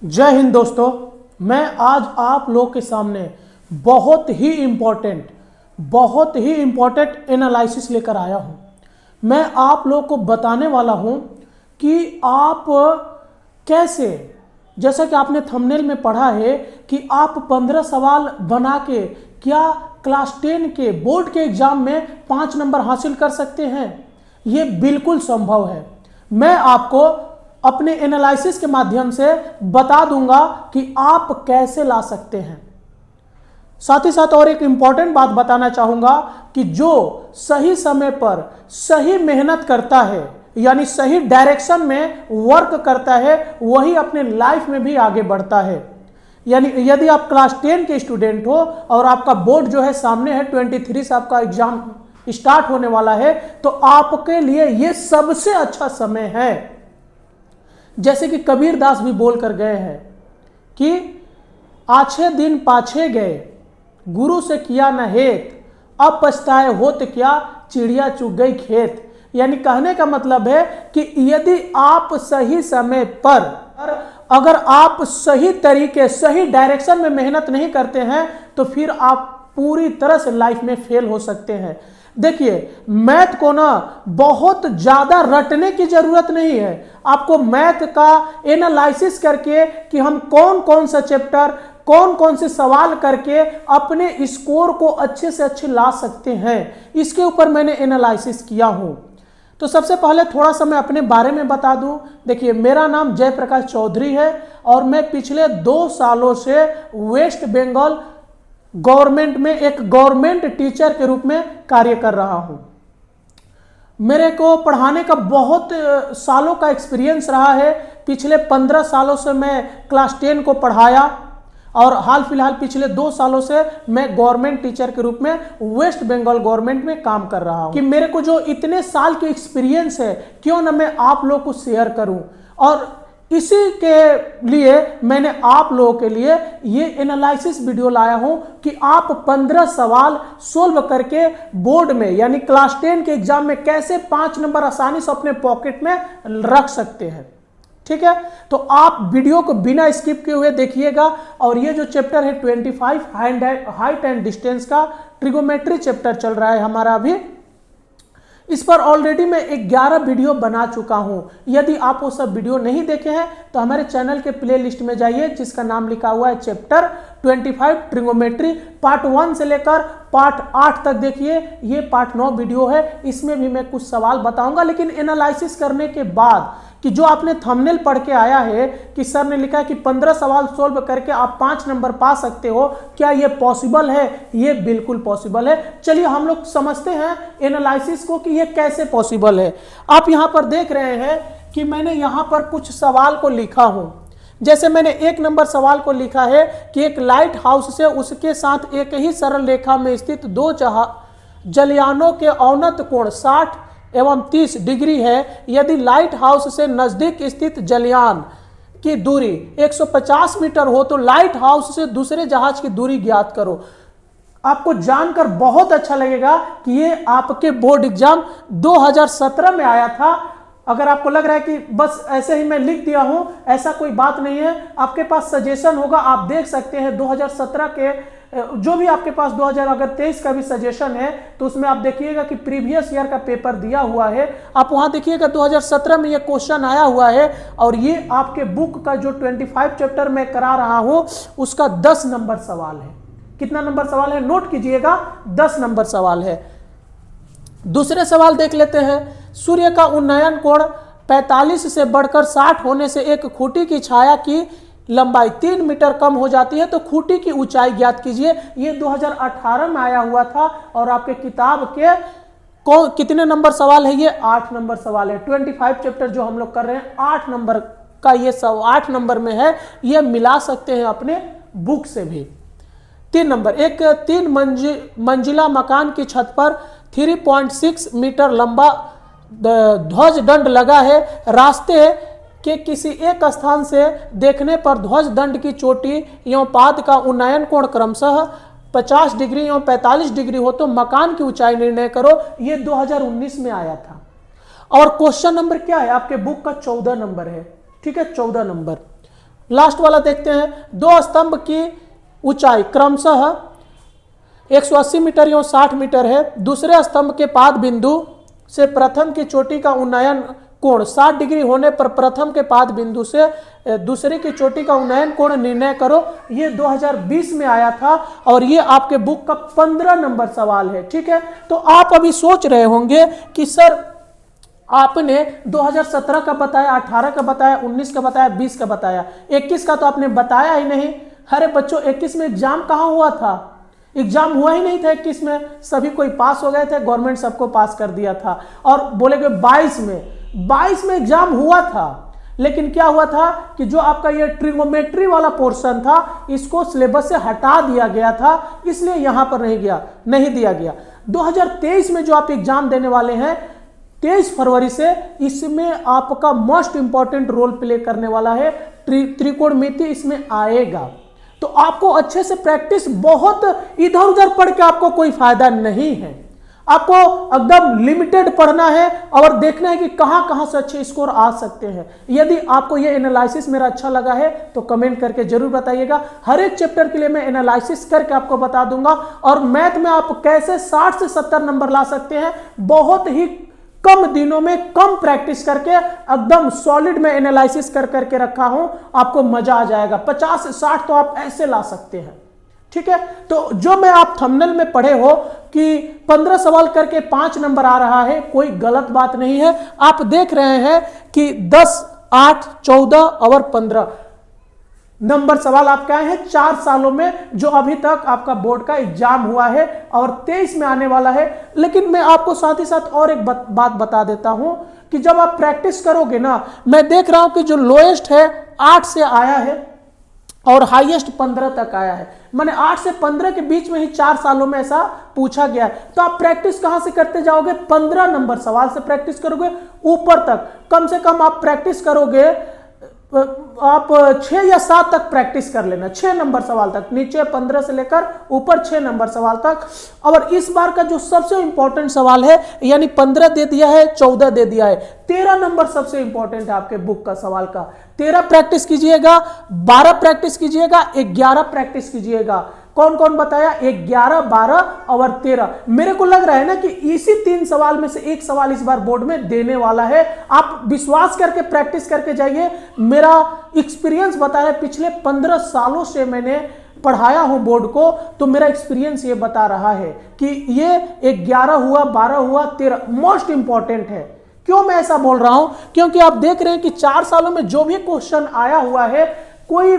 जय हिंद दोस्तों। मैं आज आप लोग के सामने बहुत ही इम्पोर्टेंट एनालिसिस लेकर आया हूं। मैं आप लोग को बताने वाला हूं कि आप कैसे, जैसा कि आपने थंबनेल में पढ़ा है कि आप 15 सवाल बना के क्या क्लास 10 के बोर्ड के एग्जाम में 5 नंबर हासिल कर सकते हैं। ये बिल्कुल संभव है। मैं आपको अपने एनालिसिस के माध्यम से बता दूंगा कि आप कैसे ला सकते हैं। साथ ही साथ और एक इंपॉर्टेंट बात बताना चाहूंगा कि जो सही समय पर सही मेहनत करता है, यानी सही डायरेक्शन में वर्क करता है, वही अपने लाइफ में भी आगे बढ़ता है। यानी यदि आप क्लास 10 के स्टूडेंट हो और आपका बोर्ड जो है सामने है, 23 से आपका एग्जाम स्टार्ट होने वाला है, तो आपके लिए यह सबसे अच्छा समय है। जैसे कि कबीर दास भी बोल कर गए हैं कि आछे दिन पाछे गए, गुरु से किया न हेत, अब पछताए होत क्या, चिड़िया चुग गई खेत। यानी कहने का मतलब है कि यदि आप सही समय पर, अगर आप सही तरीके, सही डायरेक्शन में मेहनत नहीं करते हैं तो फिर आप पूरी तरह से लाइफ में फेल हो सकते हैं। देखिए, मैथ को ना बहुत ज्यादा रटने की जरूरत नहीं है। आपको मैथ का एनालिसिस करके कि हम कौन कौन सा चैप्टर, कौन कौन से सवाल करके अपने स्कोर को अच्छे से अच्छे ला सकते हैं, इसके ऊपर मैंने एनालिसिस किया हूं। तो सबसे पहले थोड़ा सा मैं अपने बारे में बता दूं। देखिए, मेरा नाम जयप्रकाश चौधरी है और मैं पिछले 2 सालों से वेस्ट बंगाल गवर्नमेंट में एक गवर्नमेंट टीचर के रूप में कार्य कर रहा हूं। मेरे को पढ़ाने का बहुत सालों का एक्सपीरियंस रहा है। पिछले 15 सालों से मैं क्लास 10 को पढ़ाया और हाल फिलहाल पिछले 2 सालों से मैं गवर्नमेंट टीचर के रूप में वेस्ट बंगाल गवर्नमेंट में काम कर रहा हूं। कि मेरे को जो इतने साल के एक्सपीरियंस है, क्यों ना मैं आप लोग को शेयर करूं। और इसी के लिए मैंने आप लोगों के लिए ये एनालिसिस वीडियो लाया हूं कि आप 15 सवाल सोल्व करके बोर्ड में, यानी क्लास 10 के एग्जाम में कैसे 5 नंबर आसानी से अपने पॉकेट में रख सकते हैं। ठीक है, तो आप वीडियो को बिना स्किप किए हुए देखिएगा। और ये जो चैप्टर है 25 हाइट एंड डिस्टेंस का ट्रिगोमेट्री चैप्टर चल रहा है हमारा अभी। इस पर ऑलरेडी मैं 11 वीडियो बना चुका हूं। यदि आप वो सब वीडियो नहीं देखे हैं तो हमारे चैनल के प्लेलिस्ट में जाइए, जिसका नाम लिखा हुआ है चैप्टर 25 ट्रिगोमेट्री। पार्ट 1 से लेकर पार्ट 8 तक देखिए। ये पार्ट 9 वीडियो है, इसमें भी मैं कुछ सवाल बताऊंगा, लेकिन एनालिसिस करने के बाद कि जो आपने थंबनेल पढ़ के आया है कि सर ने लिखा है कि 15 सवाल सोल्व करके आप 5 नंबर पा सकते हो, क्या ये पॉसिबल है? ये बिल्कुल पॉसिबल है। चलिए हम लोग समझते हैं एनालिसिस को कि ये कैसे पॉसिबल है। आप यहां पर देख रहे हैं कि मैंने यहां पर कुछ सवाल को लिखा हूं। जैसे मैंने 1 नंबर सवाल को लिखा है कि एक लाइट हाउस से उसके साथ एक ही सरल रेखा में स्थित 2 जलयानों के औन्नत कोण 60 एवं 30 डिग्री है। यदि लाइट हाउस से नजदीक स्थित जलयान की दूरी 150 मीटर हो तो लाइट हाउस से दूसरे जहाज की दूरी ज्ञात करो। आपको जानकर बहुत अच्छा लगेगा कि ये आपके बोर्ड एग्जाम 2017 में आया था। अगर आपको लग रहा है कि बस ऐसे ही मैं लिख दिया हूं, ऐसा कोई बात नहीं है। आपके पास सजेशन होगा, आप देख सकते हैं 2017 के जो भी आपके पास 2023 का भी सजेशन है तो उसमें आप देखिएगा कि प्रीवियस ईयर का पेपर दिया हुआ है। आप वहां देखिएगा 2017 में ये क्वेश्चन आया हुआ है और ये आपके बुक का जो 25 चैप्टर में करा रहा हूं उसका 10 नंबर सवाल है। कितना नंबर सवाल है? नोट कीजिएगा, 10 नंबर सवाल है। दूसरे सवाल देख लेते हैं। सूर्य का उन्नयन कोण 45 से बढ़कर 60 होने से एक खूंटी की छाया की लंबाई 3 मीटर कम हो जाती है, तो खूंटी की ऊंचाई ज्ञात कीजिए। ये 2018 में आया हुआ था और आपके किताब के कितने नंबर सवाल है? ये 8 नंबर सवाल है। 25 चैप्टर जो हम लोग कर रहे हैं 8 नंबर का, ये सब 8 नंबर में है। ये मिला सकते हैं अपने बुक से भी। 3 नंबर, एक 3 मंजिला मकान की छत पर 3.6 मीटर लंबा ध्वज दंड लगा है। रास्ते के किसी एक स्थान से देखने पर ध्वज दंड की चोटी एवं पाद का उन्नयन कोण क्रमशः 50 डिग्री एवं 45 डिग्री हो तो मकान की ऊंचाई निर्णय करो। ये 2019 में आया था। और क्वेश्चन नंबर क्या है? आपके बुक का 14 नंबर है। ठीक है, 14 नंबर। लास्ट वाला देखते हैं। दो स्तंभ की ऊंचाई क्रमशः 180 मीटर या 60 मीटर है। दूसरे स्तंभ के पाद बिंदु से प्रथम की चोटी का उन्नयन कोण 60 डिग्री होने पर प्रथम के पाद बिंदु से दूसरे की चोटी का उन्नयन कोण निर्णय करो। ये 2020 में आया था और ये आपके बुक का 15 नंबर सवाल है। ठीक है, तो आप अभी सोच रहे होंगे कि सर आपने 2017 का बताया, 18 का बताया, 19 का बताया, 20 का बताया, 21 का तो आपने बताया ही नहीं। अरे बच्चों 21 में एग्जाम कहाँ हुआ था? एग्जाम हुआ ही नहीं था 21 में, सभी कोई पास हो गए थे, गवर्नमेंट सबको पास कर दिया था। और बोलेगे 22 में एग्जाम हुआ था, लेकिन क्या हुआ था कि जो आपका ये ट्रिगोमेट्री वाला पोर्शन था इसको सिलेबस से हटा दिया गया था, इसलिए यहां पर नहीं दिया गया। 2023 में जो आप एग्जाम देने वाले हैं 23 फरवरी से, इसमें आपका मोस्ट इंपॉर्टेंट रोल प्ले करने वाला है त्रिकोणमिति, इसमें आएगा। तो आपको अच्छे से प्रैक्टिस, बहुत इधर उधर पढ़ के आपको कोई फायदा नहीं है। आपको एकदम लिमिटेड पढ़ना है और देखना है कि कहां कहां से अच्छे स्कोर आ सकते हैं। यदि आपको ये एनालिसिस मेरा अच्छा लगा है तो कमेंट करके जरूर बताइएगा। हर एक चैप्टर के लिए मैं एनालिसिस करके आपको बता दूंगा, और मैथ में आप कैसे 60 से 70 नंबर ला सकते हैं, बहुत ही कम दिनों में कम प्रैक्टिस करके एकदम सॉलिड में एनालिसिस करके रखा हूं। आपको मजा आ जाएगा। 50 से 60 तो आप ऐसे ला सकते हैं। ठीक है, तो जो मैं आप थंबनेल में पढ़े हो कि 15 सवाल करके 5 नंबर आ रहा है, कोई गलत बात नहीं है। आप देख रहे हैं कि 10, 8, 14 और 15 नंबर सवाल आपके आए हैं 4 सालों में, जो अभी तक आपका बोर्ड का एग्जाम हुआ है और 23 में आने वाला है। लेकिन मैं आपको साथ ही साथ और एक बात बता देता हूं कि जब आप प्रैक्टिस करोगे ना, मैं देख रहा हूं कि जो लोएस्ट है 8 से आया है और हाईएस्ट 15 तक आया है। माने 8 से 15 के बीच में ही 4 सालों में ऐसा पूछा गया है। तो आप प्रैक्टिस कहां से करते जाओगे? 15 नंबर सवाल से प्रैक्टिस करोगे ऊपर तक। कम से कम आप प्रैक्टिस करोगे, आप 6 या 7 तक प्रैक्टिस कर लेना, 6 नंबर सवाल तक, नीचे 15 से लेकर ऊपर 6 नंबर सवाल तक। और इस बार का जो सबसे इंपॉर्टेंट सवाल है, यानी 15 दे दिया है, 14 दे दिया है, 13 नंबर सबसे इंपॉर्टेंट है आपके बुक का सवाल का। 13 प्रैक्टिस कीजिएगा, 12 प्रैक्टिस कीजिएगा, 11 प्रैक्टिस कीजिएगा। कौन कौन बताया? 11, 12 और 13। मेरे को लग रहा है ना कि इसी 3 सवाल में से एक सवाल इस बार बोर्ड में देने वाला है। आप विश्वास करके प्रैक्टिस करके जाइए। मेरा एक्सपीरियंस बताया है, पिछले 15 सालों से मैंने पढ़ाया हूं बोर्ड को, तो मेरा एक्सपीरियंस ये बता रहा है कि ये 11 हुआ, 12 हुआ, 13 मोस्ट इंपॉर्टेंट है। क्यों मैं ऐसा बोल रहा हूं? क्योंकि आप देख रहे हैं कि 4 सालों में जो भी क्वेश्चन आया हुआ है, कोई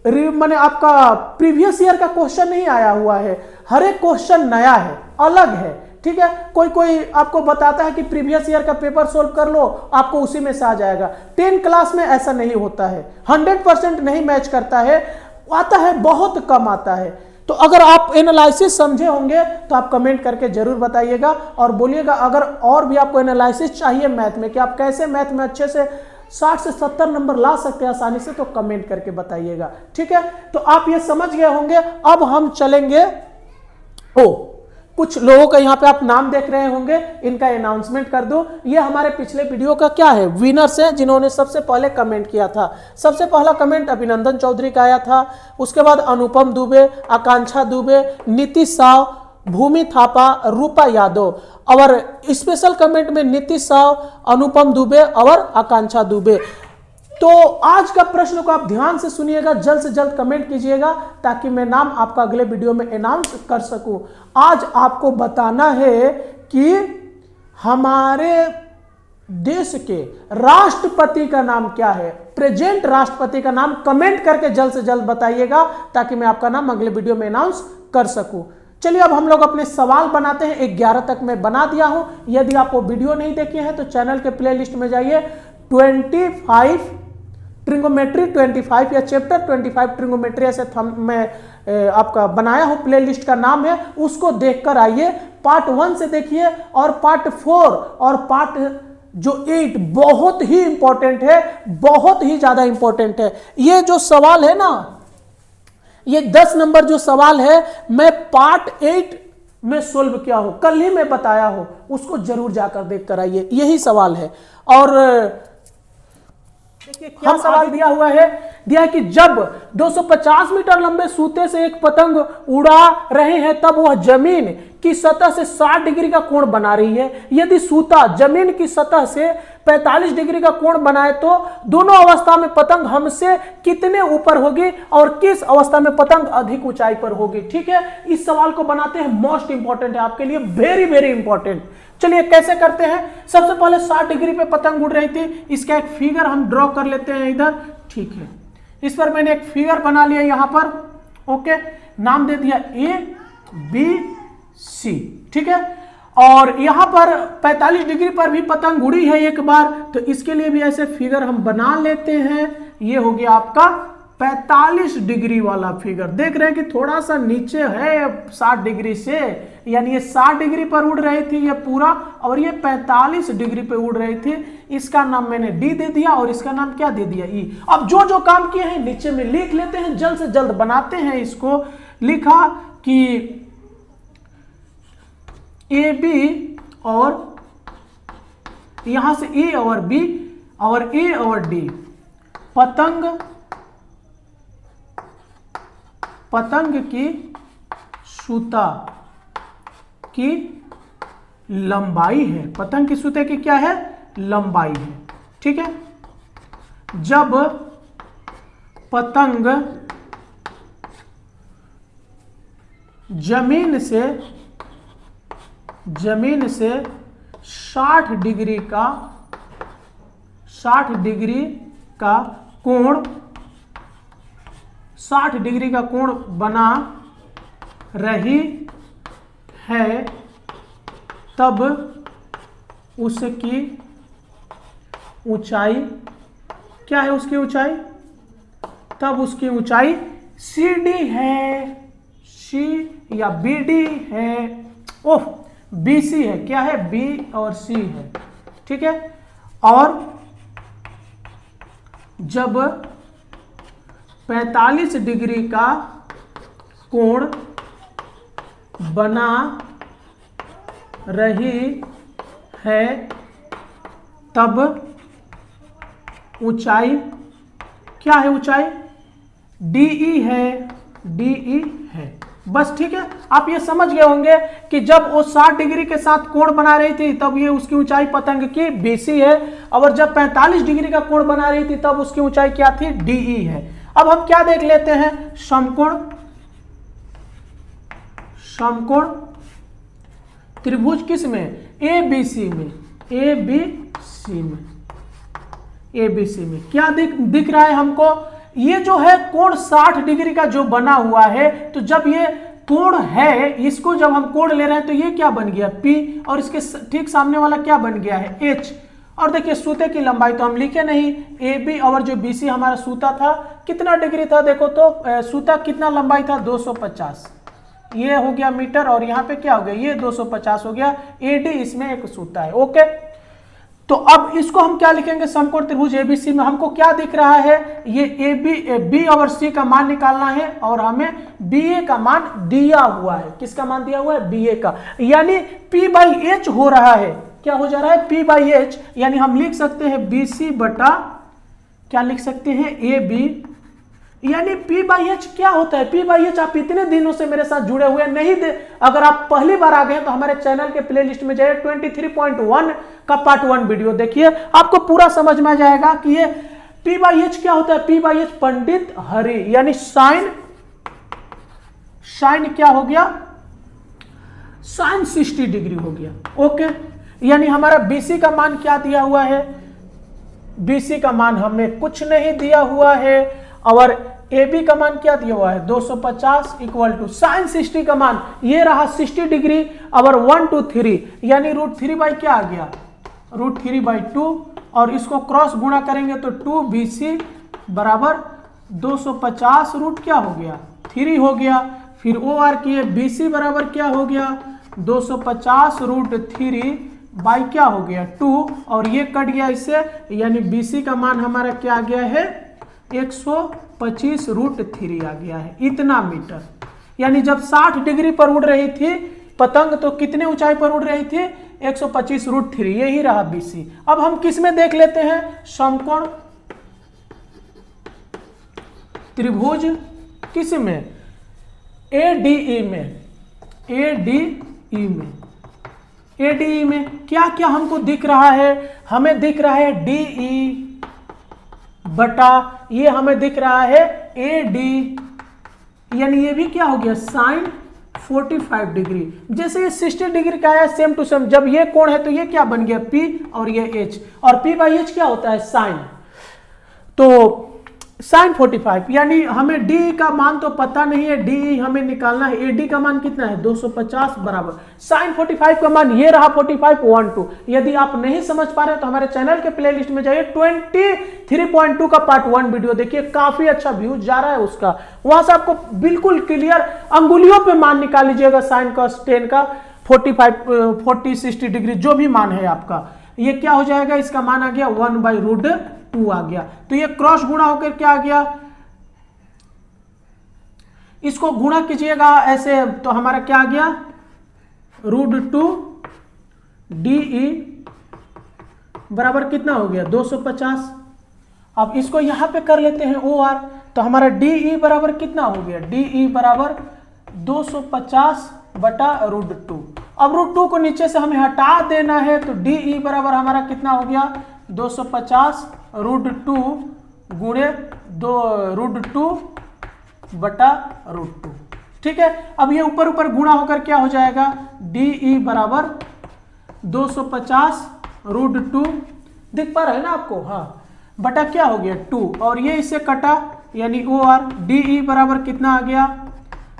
माने आपका प्रीवियस ईयर का क्वेश्चन नहीं आया हुआ है। हर एक क्वेश्चन नया है, अलग है। ठीक है, कोई आपको बताता है कि प्रीवियस ईयर का पेपर सोल्व कर लो, आपको उसी में से आ जाएगा। 10 क्लास में ऐसा नहीं होता है, 100% नहीं मैच करता है, आता है बहुत कम आता है। तो अगर आप एनालिसिस समझे होंगे तो आप कमेंट करके जरूर बताइएगा और बोलिएगा अगर और भी आपको एनालिसिस चाहिए मैथ में, कि आप कैसे मैथ में अच्छे से 60 से 70 नंबर ला सकते हैं आसानी से, तो कमेंट करके बताइएगा। ठीक है, तो आप ये समझ गए होंगे। अब हम चलेंगे, कुछ लोगों का यहाँ पे आप नाम देख रहे होंगे, इनका अनाउंसमेंट कर दूं। ये हमारे पिछले वीडियो का क्या है, विनर्स हैं, जिन्होंने सबसे पहले कमेंट किया था। सबसे पहला कमेंट अभिनंदन चौधरी का आया था, उसके बाद अनुपम दुबे, आकांक्षा दुबे, नीतीश साव, भूमि थापा, रूपा यादव, और स्पेशल कमेंट में नीतीश साव, अनुपम दुबे और आकांक्षा दुबे। तो आज का प्रश्न को आप ध्यान से सुनिएगा, जल्द से जल्द कमेंट कीजिएगा ताकि मैं नाम आपका अगले वीडियो में अनाउंस कर सकूं। आज आपको बताना है कि हमारे देश के राष्ट्रपति का नाम क्या है, प्रेजेंट राष्ट्रपति का नाम कमेंट करके जल्द से जल्द बताइएगा ताकि मैं आपका नाम अगले वीडियो में अनाउंस कर सकूं। चलिए अब हम लोग अपने सवाल बनाते हैं। 11 तक मैं बना दिया हूं। यदि आपको वीडियो नहीं देखे हैं तो चैनल के प्लेलिस्ट में जाइए, 25 ट्रिगोमेट्री 25 या चैप्टर 25 ट्रिगोमेट्री ऐसे मैं आपका बनाया हूं, प्लेलिस्ट का नाम है, उसको देखकर आइए। पार्ट 1 से देखिए और पार्ट 4 और पार्ट जो 8 बहुत ही इंपॉर्टेंट है, बहुत ही ज्यादा इंपॉर्टेंट है। ये जो सवाल है ना, ये 10 नंबर जो सवाल है, मैं पार्ट 8 में सोल्व किया हूं, कल ही मैं बताया हूं, उसको जरूर जाकर देख कर आइए। यही सवाल है। और देखिए क्या सवाल दिया हुआ है, दिया है कि जब 250 मीटर लंबे सूते से एक पतंग उड़ा रहे हैं तब वह जमीन की सतह से 60 डिग्री का कोण बना रही है। यदि सूता जमीन की सतह से 45 डिग्री का कोण बनाए तो दोनों अवस्था में पतंग हमसे कितने ऊपर होगी और किस अवस्था में पतंग अधिक ऊंचाई पर होगी। ठीक है, इस सवाल को बनाते हैं, मोस्ट इंपॉर्टेंट है आपके लिए, वेरी वेरी इंपॉर्टेंट। चलिए कैसे करते हैं। सबसे पहले 60 डिग्री पे पतंग उड़ रही थी, इसका एक फिगर हम ड्रॉ कर लेते हैं इधर। ठीक है, इस पर मैंने एक फिगर बना लिया यहां पर। ओके, नाम दे दिया ABC। ठीक है, और यहां पर 45 डिग्री पर भी पतंग उड़ी है एक बार, तो इसके लिए भी ऐसे फिगर हम बना लेते हैं। ये हो गया आपका 45 डिग्री वाला फिगर। देख रहे हैं कि थोड़ा सा नीचे है 60 डिग्री से, यानी ये 60 डिग्री पर उड़ रही थी ये पूरा, और ये 45 डिग्री पे उड़ रही थी। इसका नाम मैंने डी दे दिया और इसका नाम क्या दे दिया, ई। अब जो जो काम किए हैं नीचे में लिख लेते हैं, जल्द से जल्द बनाते हैं इसको। लिखा कि ए बी और यहां से ए और बी और ए और डी, पतंग की सूता की लंबाई है। पतंग की सूते की क्या है, लंबाई है। ठीक है, जब पतंग जमीन से 60 डिग्री का कोण बना रही है तब उसकी ऊंचाई क्या है, उसकी ऊंचाई, तब उसकी ऊंचाई CD है, C या BD है, ओह BC है, क्या है, B और C है। ठीक है, और जब 45 डिग्री का कोण बना रही है तब ऊंचाई क्या है, ऊंचाई DE है। बस ठीक है, आप ये समझ गए होंगे कि जब वो 60 डिग्री के साथ कोण बना रही थी तब ये उसकी ऊंचाई पतंग की BC है, और जब 45 डिग्री का कोण बना रही थी तब उसकी ऊंचाई क्या थी, DE है। अब हम क्या देख लेते हैं, समकोण त्रिभुज किस में, ABC में क्या दिख रहा है हमको, ये जो है कोण 60 डिग्री का जो बना हुआ है, तो जब ये कोण है, इसको जब हम कोण ले रहे हैं तो ये क्या बन गया P, और इसके ठीक सामने वाला क्या बन गया है H। और देखिए सूते की लंबाई तो हम लिखे नहीं, AB और जो BC हमारा सूता था कितना डिग्री था, देखो तो सूता कितना लंबाई था, 250, ये हो गया मीटर, और यहाँ पे क्या हो गया, ये 250 हो गया। AD इसमें एक सूता है। ओके, तो अब इसको हम क्या लिखेंगे, समकोण त्रिभुज ABC में हमको क्या दिख रहा है, ये B और C का मान निकालना है, और हमें BA का मान दिया हुआ है। किसका मान दिया हुआ है, BA का, यानी P/H हो रहा है। क्या हो जा रहा है, P/H, यानी हम लिख सकते हैं BC बटा क्या लिख सकते हैं, AB, यानी P/H क्या होता है, P/H आप इतने दिनों से मेरे साथ जुड़े हुए नहीं अगर आप पहली बार आ गए तो हमारे चैनल के प्लेलिस्ट में जाइए, 23.1 का पार्ट 1 वीडियो देखिए, आपको पूरा समझ में आ जाएगा कि ये P/H क्या होता है। P/H पंडित हरि, यानी साइन क्या हो गया, साइन 60 डिग्री हो गया। ओके, यानी हमारा BC का मान क्या दिया हुआ है, BC का मान हमें कुछ नहीं दिया हुआ है, और AB का मान क्या दिया हुआ है, 250 इक्वल टू साइन 60 का मान ये रहा 60 डिग्री, और 1 to 3 यानी √3 बाई क्या आ गया, √3/2, और इसको क्रॉस गुणा करेंगे तो 2BC बराबर 250 रूट क्या हो गया, 3 हो गया। फिर OR किए, BC बराबर क्या हो गया, 250 √3 बाई क्या हो गया 2, और ये कट गया इससे, यानी BC का मान हमारा क्या आ गया है, 125 √3 आ गया है, इतना मीटर। यानी जब 60 डिग्री पर उड़ रही थी पतंग तो कितने ऊंचाई पर उड़ रही थी, 125 √3, यही रहा BC। अब हम किस में देख लेते हैं, समकोण त्रिभुज किस में, ADE में, ADE में, ADE में क्या क्या हमको दिख रहा है, हमें दिख रहा है DE बटा ये हमें दिख रहा है AD, यानी ये भी क्या हो गया साइन 45 डिग्री। जैसे ये 60 डिग्री का है सेम टू सेम, जब ये कोण है तो ये क्या बन गया P और ये H, और P बाई H क्या होता है साइन, तो साइन 45, यानी हमें D का मान तो पता नहीं है, DE हमें निकालना है, AD का मान कितना है 250 बराबर साइन 45 का मान ये रहा 45 1 2। यदि आप नहीं समझ पा रहे तो हमारे चैनल के प्लेलिस्ट में जाइए, 23.2 का पार्ट 1 वीडियो देखिए, काफी अच्छा व्यूज जा रहा है उसका, वहां से आपको बिल्कुल क्लियर अंगुलियों पे मान निकाल लीजिएगा साइन का 10 का 45 40 60 डिग्री जो भी मान है आपका, ये क्या हो जाएगा, इसका मान आ गया 1/√2 आ गया। तो ये क्रॉस गुणा होकर क्या आ गया, इसको गुणा कीजिएगा ऐसे तो हमारा क्या आ गया √2 DE बराबर कितना हो गया 250। अब इसको यहां पे कर लेते हैं OR, तो हमारा DE बराबर कितना हो गया, DE बराबर 250 बटा √2। अब √2 को नीचे से हमें हटा देना है, तो DE बराबर हमारा कितना हो गया 250 √2 गुणे √2 बटा √2, ठीक है। अब ये ऊपर ऊपर गुणा होकर क्या हो जाएगा, DE बराबर 250 √2, दिख पा रहा है ना आपको, हाँ, बटा क्या हो गया 2, और ये इससे कटा यानी OR, DE बराबर कितना आ गया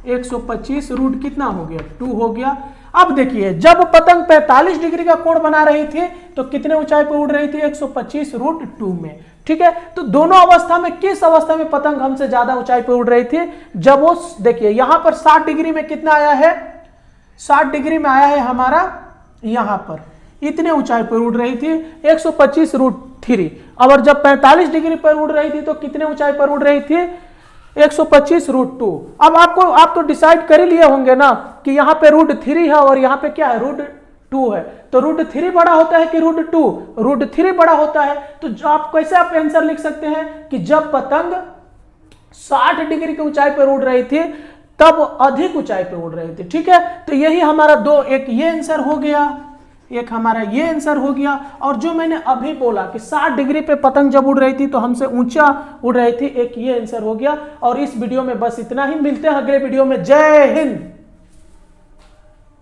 125 रूट कितना हो गया 2 हो गया। अब देखिए जब पतंग 45 डिग्री का कोण बना रही थी तो कितने ऊंचाई पर उड़ रही थी 125 √2 में, ठीक है। तो दोनों अवस्था में किस अवस्था में पतंग हमसे ज्यादा ऊंचाई पर उड़ रही थी, जब वो देखिए यहां पर 60 डिग्री में कितना आया है, 60 डिग्री में आया है हमारा यहां पर इतने ऊंचाई पर उड़ रही थी 125 √3, और जब 45 डिग्री पर उड़ रही थी तो कितने ऊंचाई पर उड़ रही थी 125 √2। अब आप तो डिसाइड कर ही लिए होंगे ना कि यहाँ पे √3 है और यहाँ पे क्या है √2 है, तो √3 बड़ा होता है कि √2, √3 बड़ा होता है। तो आप कैसे आप आंसर लिख सकते हैं कि जब पतंग 60 डिग्री की ऊंचाई पर उड़ रही थी तब अधिक ऊंचाई पर उड़ रही थी, ठीक है। तो यही हमारा दो, एक ये आंसर हो गया, एक हमारा ये आंसर हो गया, और जो मैंने अभी बोला कि 60 डिग्री पे पतंग जब उड़ रही थी तो हमसे ऊंचा उड़ रही थी, एक ये आंसर हो गया। और इस वीडियो में बस इतना ही, मिलते हैं अगले वीडियो में। जय हिंद।